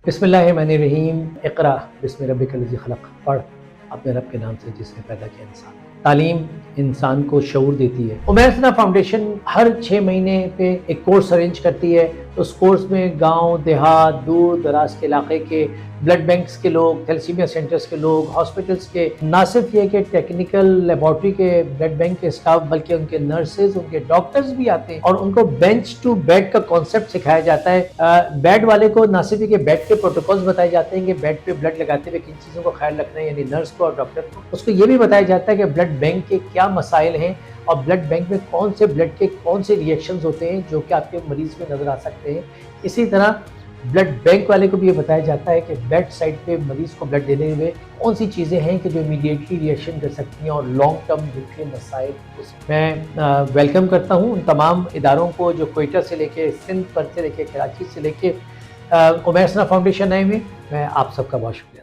بسم اللہ الرحمن الرحیم۔ اقرا بسم ربک الذی خلق، پڑھ اپنے رب کے نام سے جس نے پیدا کیا انسان۔ تعلیم انسان کو شعور دیتی ہے۔ عمیر ثنا فاؤنڈیشن ہر 6 مہینے پہ ایک کورس ارینج کرتی ہے۔ اس کورس میں گاؤں دیہات دور دراز کے علاقے کے بلڈ بینکس کے لوگ، تھیلیسیمیا سینٹرز کے لوگ، ہاسپٹلز کے، نہ صرف یہ کہ ٹیکنیکل لیبارٹری کے بلڈ بینک کے سٹاف بلکہ ان کے نرسز، ان کے ڈاکٹرز بھی آتے ہیں اور ان کو بینچ ٹو بیڈ کا کانسیپٹ سکھایا جاتا ہے۔ بیڈ والے کو نہ صرف یہ کہ بیڈ کے پروٹوکولز بتائے جاتے ہیں کہ بیڈ پہ بلڈ لگاتے ہوئے کن چیزوں کو خیال رکھنا ہے، یعنی نرس کو اور ڈاکٹر کو، اس کو یہ بھی بتایا جاتا ہے کہ بلڈ بینک کے کیا مسائل ہیں اور بلڈ بینک میں کون سے بلڈ کے کون سے ریئیکشنز ہوتے ہیں جو کہ آپ کے مریض میں نظر آ سکتے ہیں۔ اسی طرح بلڈ بینک والے کو بھی یہ بتایا جاتا ہے کہ بیڈ سائڈ پہ مریض کو بلڈ دینے میں کون سی چیزیں ہیں کہ جو امیڈیٹلی ریئیکشن کر سکتی ہیں اور لانگ ٹرم جن کے مسائل میں ویلکم کرتا ہوں ان تمام اداروں کو جو کوئٹہ سے لے کے سندھ پر سے لے کے کراچی سے لے کے عمیر ثنا فاؤنڈیشن آئے ہوئے۔ میں آپ سب کا بہت شکریہ۔